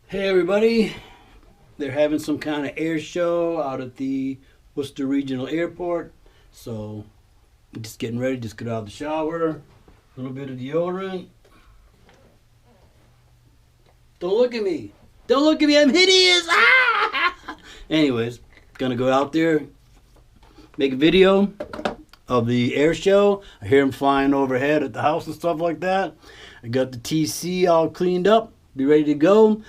Hey everybody, they're having some kind of air show out at the Worcester Regional Airport. So I'm just getting ready, just got out of the shower, a little bit of deodorant. Don't look at me. Don't look at me, I'm hideous. Ah! Anyways, gonna go out there, make a video of the air show. I hear them flying overhead at the house and stuff like that. I got the TC all cleaned up. Be ready to go.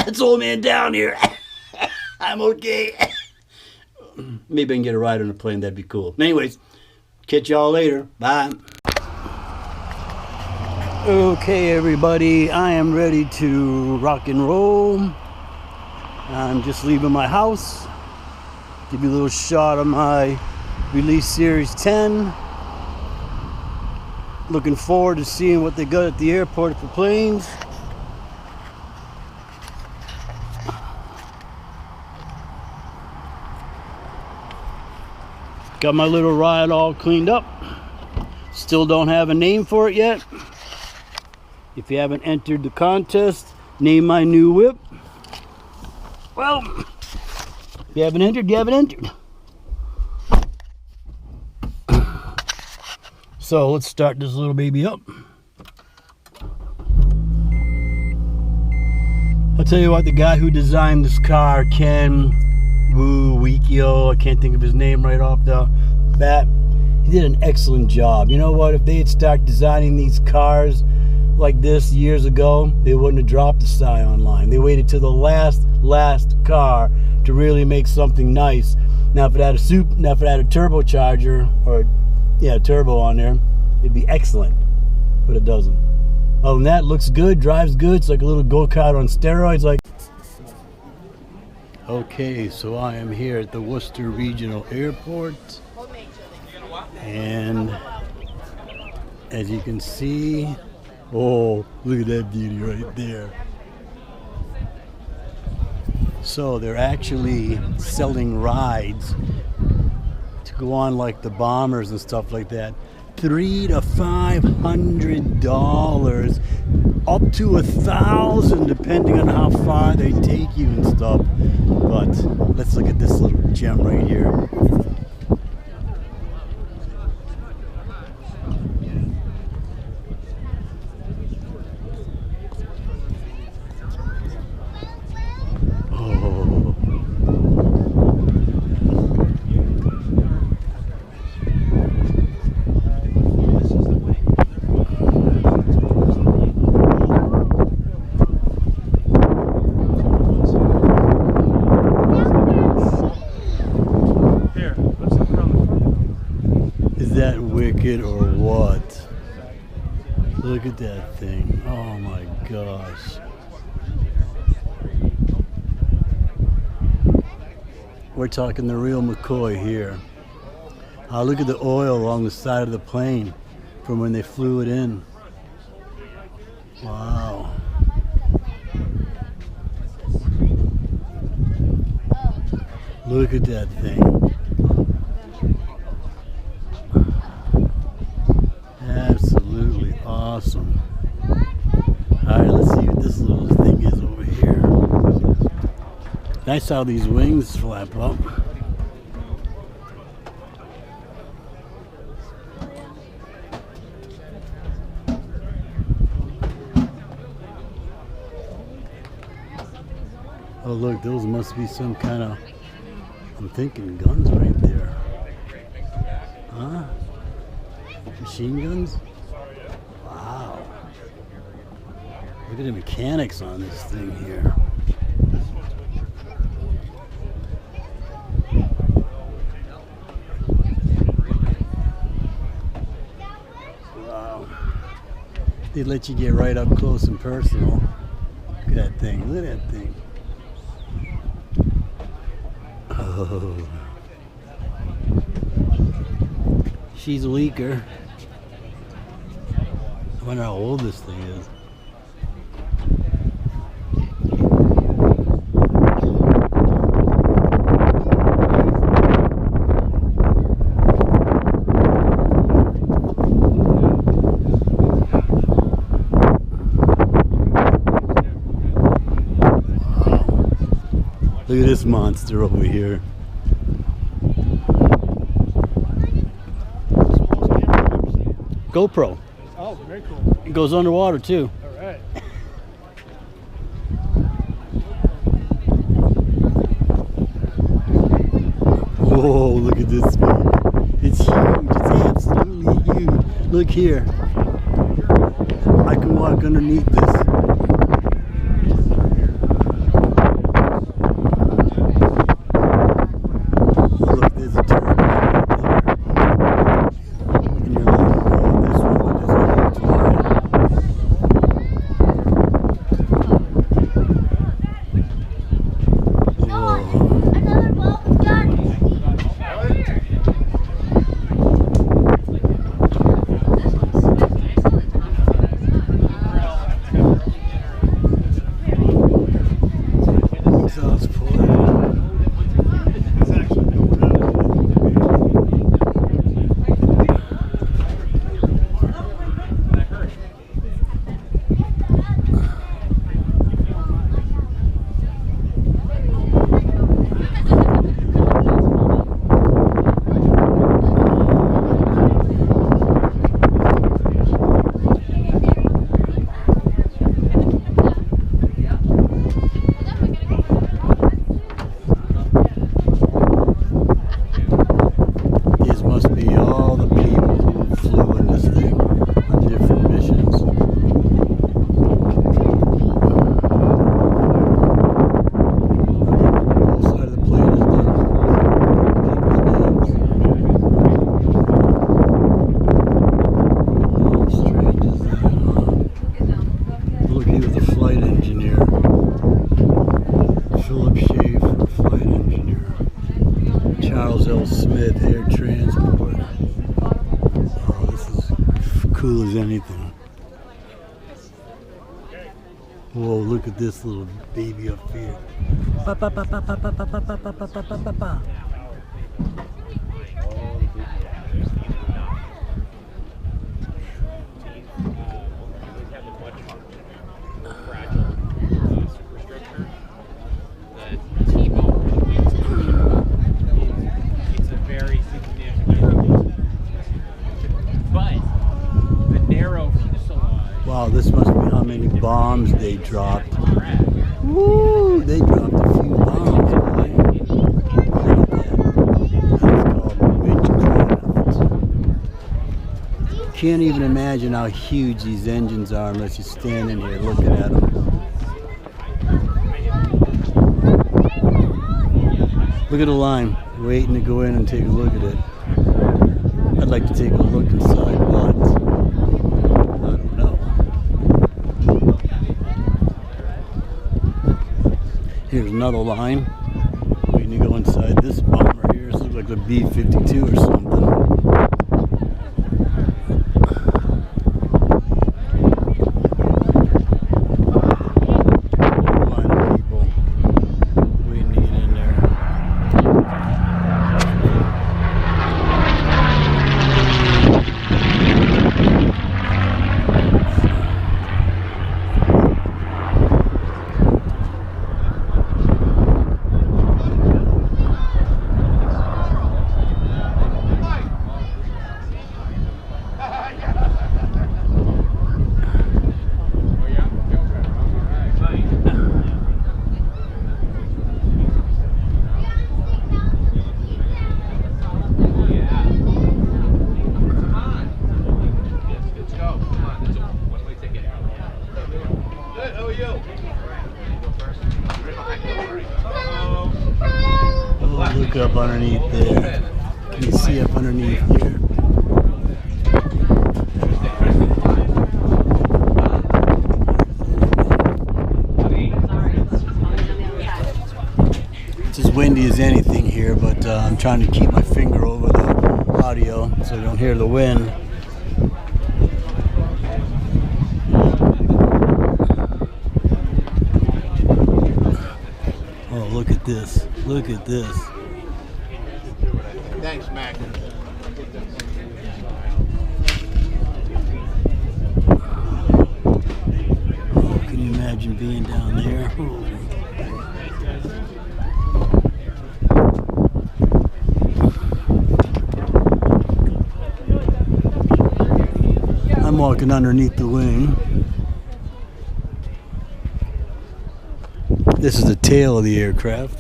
It's old man down here. I'm okay. Maybe I can get a ride on a plane. That'd be cool. Anyways, catch y'all later. Bye. Okay, everybody. I am ready to rock and roll. I'm just leaving my house. Give you a little shot of my Release Series 10. Looking forward to seeing what they got at the airport for planes. Got my little ride all cleaned up. Still don't have a name for it yet. If you haven't entered the contest, name my new whip. Well, if you haven't entered, you haven't entered. So let's start this little baby up. I'll tell you what, the guy who designed this car, Ken Wikio, I can't think of his name right off the bat, he did an excellent job. You know what, if they had started designing these cars like this years ago, they wouldn't have dropped the Scion line. They waited till the last car to really make something nice. Now if it had a turbocharger or turbo on there, it'd be excellent, but it doesn't. Other than that, it looks good, drives good. It's like a little go-kart on steroids. Okay, so I am here at the Worcester Regional Airport, and as you can see, oh, look at that beauty right there. So they're actually selling rides to go on like the bombers and stuff like that. $300 to $500, up to $1,000 depending on how far they take you and stuff. But let's look at this little gem right here. Or what? Look at that thing. Oh my gosh. We're talking the real McCoy here. Look at the oil along the side of the plane from when they flew it in. Wow. Look at that thing. Absolutely awesome. Alright, let's see what this little thing is over here. Nice how these wings flap up. Oh look, those must be some kind of, I'm thinking guns right there. Huh? Machine guns? Wow. Look at the mechanics on this thing here. Wow. They let you get right up close and personal. Look at that thing. Look at that thing. Oh. She's a leaker. I wonder how old this thing is. Look at this monster over here. GoPro. Oh, very cool. It goes underwater too. All right. Whoa, look at this thing. It's huge. It's absolutely huge. Look here. I can walk underneath this. Look, there's a turret right there. And you're like, oh, this one is a huge line. Another ball of gun. Exhaust port. These must be all the people who flew in this thing on different missions. Both sides of the plane is done. How strange is that, huh? Look, he was a flight engineer. Philip Schaefer, flight engineer. Charles L. Smith, air transport. Oh, this is cool as anything. Whoa, look at this little baby up here. Ba, ba, ba, ba, ba, ba, ba, ba, ba, ba, ba, ba, ba, ba. Wow, this must be how many bombs they dropped. Woo! They dropped a few bombs. Boy. Look at that. That's called witchcraft. Can't even imagine how huge these engines are unless you're standing here looking at them. Look at the line, waiting to go in and take a look at it. I'd like to take a look inside, but I don't know. Here's another line, waiting to go inside this bomber here. This looks like a B-52 or something. Whole line of people waiting to get in there. Oh, look up underneath there. Can you see up underneath here? It's as windy as anything here, but I'm trying to keep my finger over the audio so you don't hear the wind. Oh, look at this. Look at this. Thanks, Mac. Oh, can you imagine being down there? Oh. looking underneath the wing. This is the tail of the aircraft.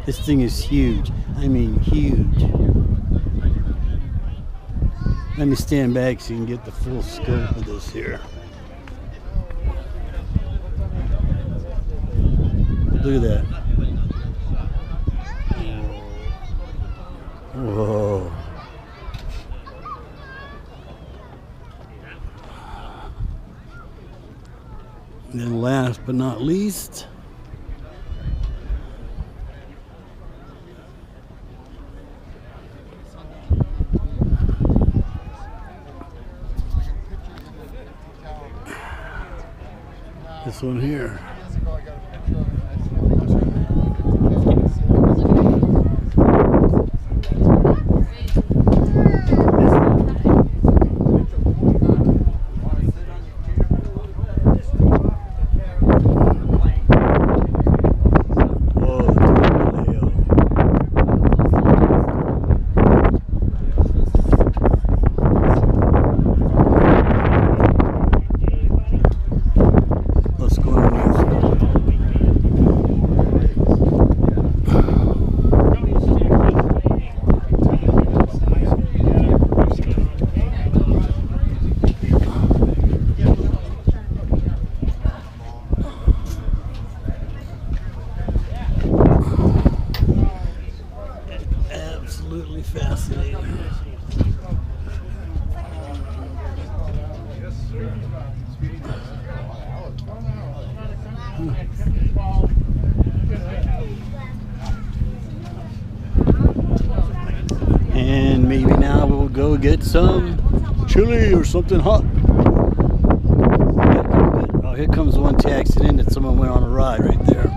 This thing is huge. I mean huge. Let me stand back so you can get the full scope of this here. Look at that. Whoa. And then last but not least, this one here. Absolutely fascinating. And maybe now we'll go get some chili or something hot. Oh, here comes one taxiing in that someone went on a ride right there.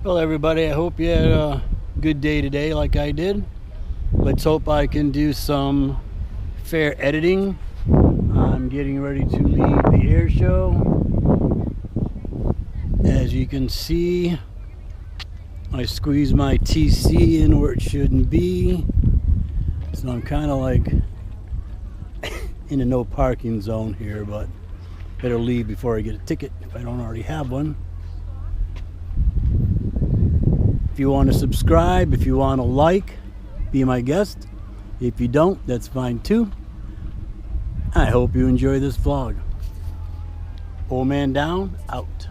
Well, everybody, I hope you had a good day today like I did. Let's hope I can do some fair editing. I'm getting ready to leave the air show. As you can see, I squeezed my TC in where it shouldn't be. So I'm kind of like in a no parking zone here, but better leave before I get a ticket if I don't already have one. If you want to subscribe, if you want to like, be my guest. If you don't, that's fine too. I hope you enjoy this vlog. Old man down, out.